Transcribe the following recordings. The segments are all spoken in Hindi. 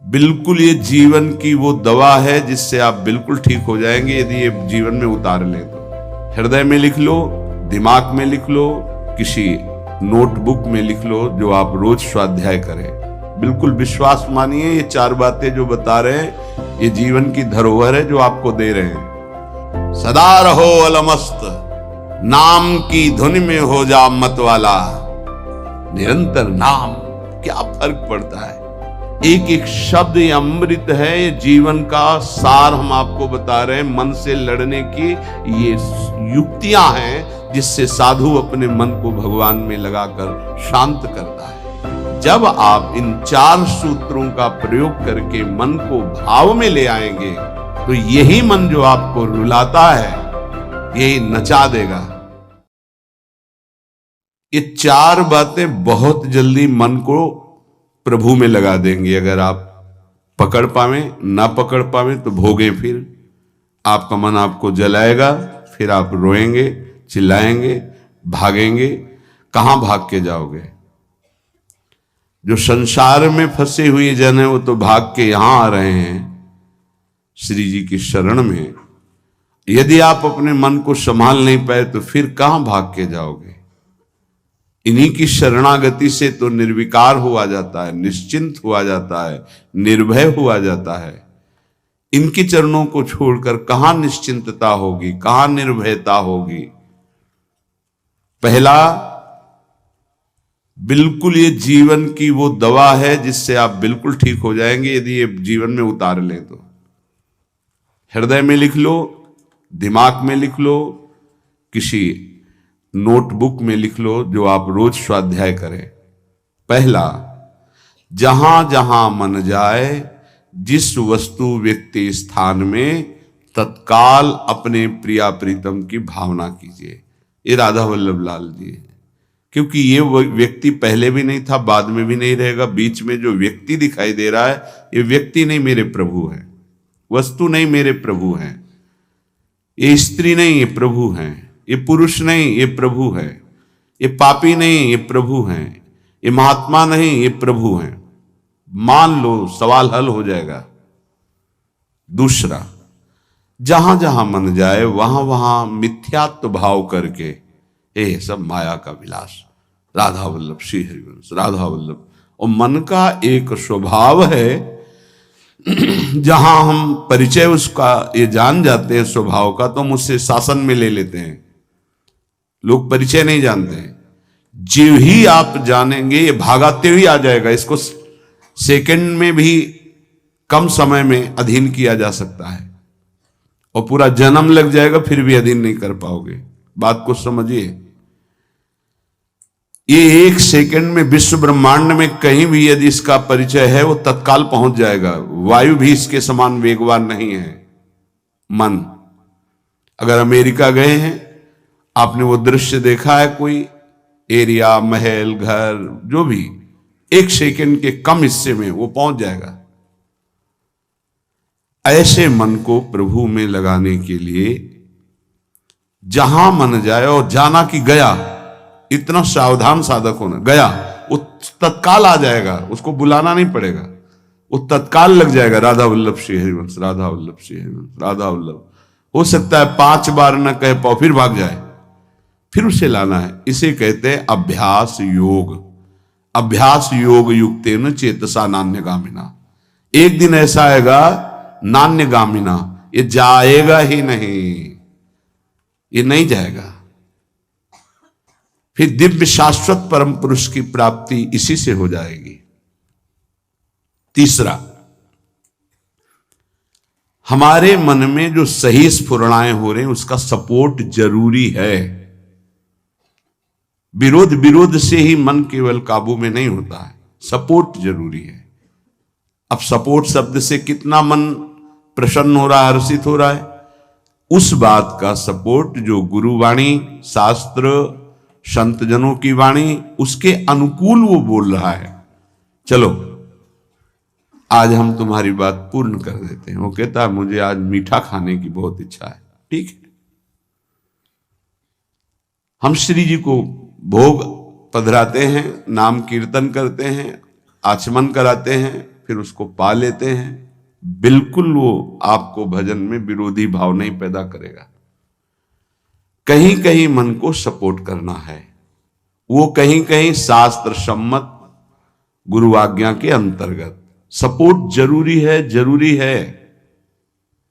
बिल्कुल ये जीवन की वो दवा है जिससे आप बिल्कुल ठीक हो जाएंगे यदि ये जीवन में उतार लें तो। हृदय में लिख लो, दिमाग में लिख लो, किसी नोटबुक में लिख लो, जो आप रोज स्वाध्याय करें। बिल्कुल विश्वास मानिए, ये 4 बातें जो बता रहे हैं ये जीवन की धरोहर है जो आपको दे रहे हैं। सदा रहो अलमस्त, नाम की धुन में हो जा मत वाला, निरंतर नाम। क्या फर्क पड़ता है, एक एक शब्द ये अमृत है, ये जीवन का सार हम आपको बता रहे हैं। मन से लड़ने की ये युक्तियां हैं जिससे साधु अपने मन को भगवान में लगाकर शांत करता है। जब आप इन 4 सूत्रों का प्रयोग करके मन को भाव में ले आएंगे तो यही मन जो आपको रुलाता है यही नचा देगा। ये 4 बातें बहुत जल्दी मन को प्रभु में लगा देंगे। अगर आप पकड़ पावे, ना पकड़ पावे तो भोगे। फिर आपका मन आपको जलाएगा, फिर आप रोएंगे, चिल्लाएंगे, भागेंगे। कहां भाग के जाओगे? जो संसार में फंसे हुए जन है वो तो भाग के यहां आ रहे हैं श्री जी की शरण में। यदि आप अपने मन को संभाल नहीं पाए तो फिर कहां भाग के जाओगे? इन्हीं की शरणागति से तो निर्विकार हुआ जाता है, निश्चिंत हुआ जाता है, निर्भय हुआ जाता है। इनके चरणों को छोड़कर कहां निश्चिंतता होगी, कहां निर्भयता होगी? पहला, बिल्कुल ये जीवन की वो दवा है जिससे आप बिल्कुल ठीक हो जाएंगे यदि ये जीवन में उतार लें तो। हृदय में लिख लो, दिमाग में लिख लो, किसी नोटबुक में लिख लो, जो आप रोज स्वाध्याय करें। पहला, जहां जहां मन जाए, जिस वस्तु व्यक्ति स्थान में तत्काल अपने प्रिया प्रीतम की भावना कीजिए। ये राधा वल्लभ लाल जी है। क्योंकि ये व्यक्ति पहले भी नहीं था, बाद में भी नहीं रहेगा। बीच में जो व्यक्ति दिखाई दे रहा है ये व्यक्ति नहीं, मेरे प्रभु है। वस्तु नहीं, मेरे प्रभु हैं। ये स्त्री नहीं, ये प्रभु हैं। ये पुरुष नहीं, ये प्रभु है। ये पापी नहीं, ये प्रभु हैं। ये महात्मा नहीं, ये प्रभु हैं। मान लो, सवाल हल हो जाएगा। दूसरा, जहां जहां मन जाए वहां वहां मिथ्यात्व भाव करके ये सब माया का विलास। राधा वल्लभ श्री हरिवंश, राधा वल्लभ। और मन का एक स्वभाव है, जहां हम परिचय उसका ये जान जाते हैं स्वभाव का, तो हम उससे शासन में ले लेते हैं। लोग परिचय नहीं जानते हैं। जो ही आप जानेंगे ये भागाते हुए आ जाएगा। इसको सेकंड में भी कम समय में अधीन किया जा सकता है और पूरा जन्म लग जाएगा फिर भी अधीन नहीं कर पाओगे। बात को समझिए। ये 1 सेकंड में विश्व ब्रह्मांड में कहीं भी यदि इसका परिचय है वो तत्काल पहुंच जाएगा। वायु भी इसके समान वेगवान नहीं है मन। अगर अमेरिका गए हैं, आपने वो दृश्य देखा है, कोई एरिया, महल, घर, जो भी 1 सेकंड के कम हिस्से में वो पहुंच जाएगा। ऐसे मन को प्रभु में लगाने के लिए जहां मन जाए, और जाना कि गया, इतना सावधान साधक होना। गया वो तत्काल आ जाएगा, उसको बुलाना नहीं पड़ेगा, वो तत्काल लग जाएगा। राधा वल्लभ श्री हरिवंश, राधा वल्लभ श्री हरिवंश, राधा वल्लभ। हो सकता है 5 बार न कह पाओ, फिर भाग जाए, फिर उसे लाना है। इसे कहते हैं अभ्यास योग। अभ्यास योग युक्तेन चेतसा नान्यगामिना। एक दिन ऐसा आएगा नान्यगामिना, ये जाएगा ही नहीं, ये नहीं जाएगा। फिर दिव्य शाश्वत परम पुरुष की प्राप्ति इसी से हो जाएगी। तीसरा, हमारे मन में जो सही स्फुरणाएं हो रहे हैं उसका सपोर्ट जरूरी है। विरोध से ही मन केवल काबू में नहीं होता है, सपोर्ट जरूरी है। अब सपोर्ट शब्द से कितना मन प्रसन्न हो रहा है, हर्षित हो रहा है, उस बात का सपोर्ट जो गुरुवाणी, शास्त्र, संतजनों की वाणी, उसके अनुकूल वो बोल रहा है। चलो आज हम तुम्हारी बात पूर्ण कर देते हैं। वो कहता है मुझे आज मीठा खाने की बहुत इच्छा है। ठीक है, हम श्री जी को भोग पधराते हैं, नाम कीर्तन करते हैं, आचमन कराते हैं, फिर उसको पा लेते हैं, बिल्कुल वो आपको भजन में विरोधी भाव नहीं पैदा करेगा। कहीं कहीं मन को सपोर्ट करना है, वो कहीं कहीं शास्त्र सम्मत गुरु आज्ञा के अंतर्गत सपोर्ट जरूरी है, जरूरी है।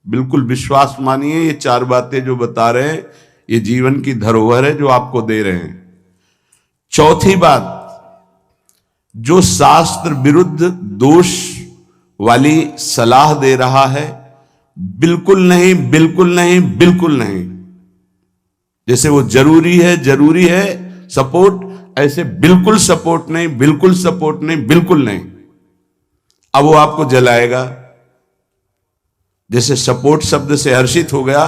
बिल्कुल विश्वास मानिए, ये 4 बातें जो बता रहे हैं ये जीवन की धरोहर है जो आपको दे रहे हैं। चौथी बात, जो शास्त्र विरुद्ध दोष वाली सलाह दे रहा है, बिल्कुल नहीं, बिल्कुल नहीं, बिल्कुल नहीं। जैसे वो जरूरी है सपोर्ट, ऐसे बिल्कुल सपोर्ट नहीं, बिल्कुल सपोर्ट नहीं, बिल्कुल नहीं। अब वो आपको जलाएगा। जैसे सपोर्ट शब्द से हर्षित हो गया,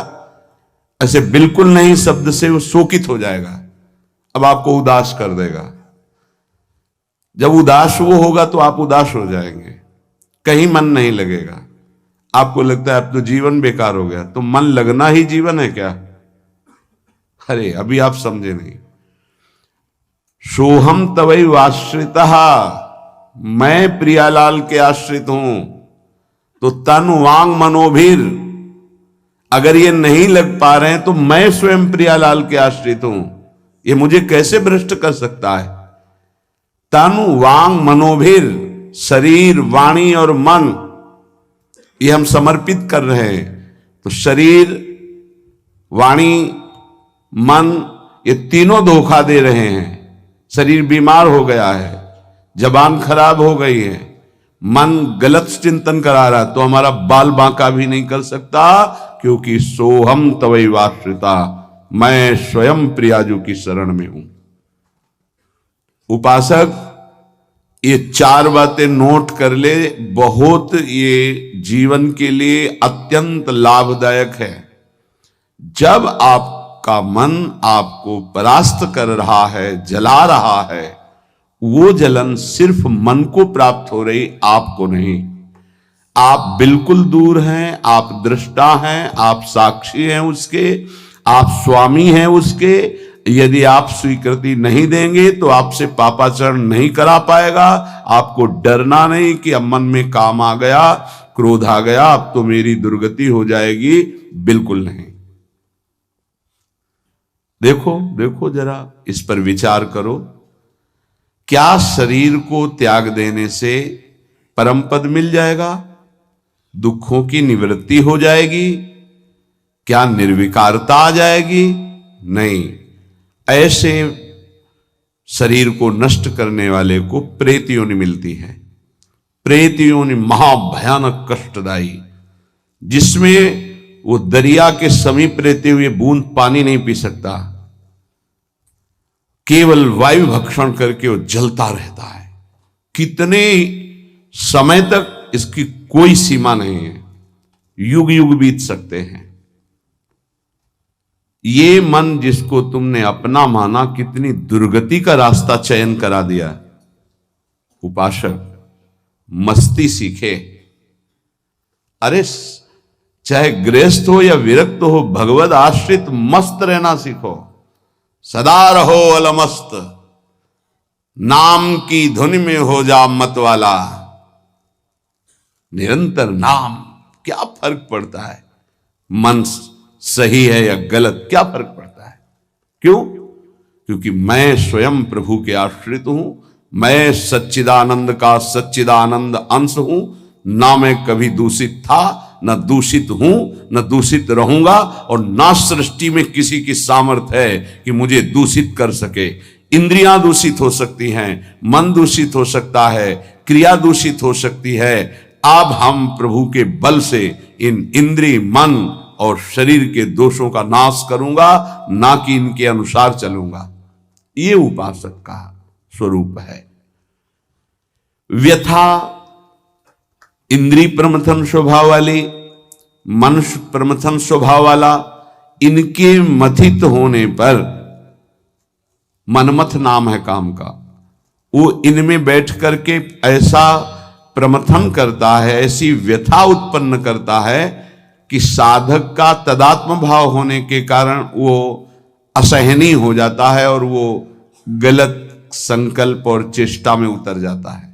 ऐसे बिल्कुल नहीं शब्द से वो शोकित हो जाएगा। अब आपको उदास कर देगा। जब उदास वो होगा तो आप उदास हो जाएंगे, कहीं मन नहीं लगेगा। आपको लगता है अब तो जीवन बेकार हो गया, तो मन लगना ही जीवन है क्या? अरे अभी आप समझे नहीं। सोहम तवैव आश्रितः, मैं प्रियालाल के आश्रित हूं। तो तन वांग मनोभीर, अगर ये नहीं लग पा रहे हैं तो मैं स्वयं प्रियालाल के आश्रित हूं। ये मुझे कैसे भ्रष्ट कर सकता है? तन वांग मनोभीर, शरीर वाणी और मन, ये हम समर्पित कर रहे हैं। तो शरीर वाणी मन, ये तीनों धोखा दे रहे हैं। शरीर बीमार हो गया है, जबान खराब हो गई है, मन गलत चिंतन करा रहा है, तो हमारा बाल बांका भी नहीं कर सकता, क्योंकि सोहम तवैव आश्रिता, मैं स्वयं प्रियाजू की शरण में हूं। उपासक ये 4 बातें नोट कर ले, बहुत ये जीवन के लिए अत्यंत लाभदायक है। जब आपका मन आपको परास्त कर रहा है, जला रहा है, वो जलन सिर्फ मन को प्राप्त हो रही, आपको नहीं। आप बिल्कुल दूर हैं, आप दृष्टा हैं, आप साक्षी हैं उसके, आप स्वामी हैं उसके। यदि आप स्वीकृति नहीं देंगे तो आपसे पापाचरण नहीं करा पाएगा। आपको डरना नहीं कि अब मन में काम आ गया, क्रोध आ गया, अब तो मेरी दुर्गति हो जाएगी, बिल्कुल नहीं। देखो देखो जरा, इस पर विचार करो। क्या शरीर को त्याग देने से परम पद मिल जाएगा? दुखों की निवृत्ति हो जाएगी? क्या निर्विकारता आ जाएगी? नहीं। ऐसे शरीर को नष्ट करने वाले को प्रेत योनि मिलती है। प्रेत योनि महाभयानक कष्टदायी, जिसमें वो दरिया के समीप रहते हुए बूंद पानी नहीं पी सकता, केवल वायु भक्षण करके वो जलता रहता है। कितने समय तक इसकी कोई सीमा नहीं है, युग युग बीत सकते हैं। ये मन जिसको तुमने अपना माना, कितनी दुर्गति का रास्ता चयन करा दिया। उपासक मस्ती सीखे। अरे चाहे गृहस्थ हो या विरक्त हो, भगवद आश्रित मस्त रहना सीखो। सदा रहो अलमस्त, नाम की धुन में हो जा मत वाला। निरंतर नाम, क्या फर्क पड़ता है मन सही है या गलत, क्या फर्क पड़ता है? क्यों? क्योंकि मैं स्वयं प्रभु के आश्रित हूं। मैं सच्चिदानंद का सच्चिदानंद अंश हूं। ना मैं कभी दूषित था, न दूषित हूं, न दूषित रहूंगा, और ना सृष्टि में किसी की सामर्थ्य है कि मुझे दूषित कर सके। इंद्रियां दूषित हो सकती हैं, मन दूषित हो सकता है, क्रिया दूषित हो सकती है। अब हम प्रभु के बल से इन इंद्रिय, मन और शरीर के दोषों का नाश करूंगा, ना कि इनके अनुसार चलूंगा। ये उपासक का स्वरूप है। व्यथा इंद्रिय प्रमथन स्वभाव वाली, मनुष्य प्रमथन स्वभाव वाला, इनके मथित होने पर, मनमथ नाम है काम का, वो इनमें बैठ करके ऐसा प्रमथन करता है, ऐसी व्यथा उत्पन्न करता है कि साधक का तदात्म भाव होने के कारण वो असहनीय हो जाता है और वो गलत संकल्प और चेष्टा में उतर जाता है।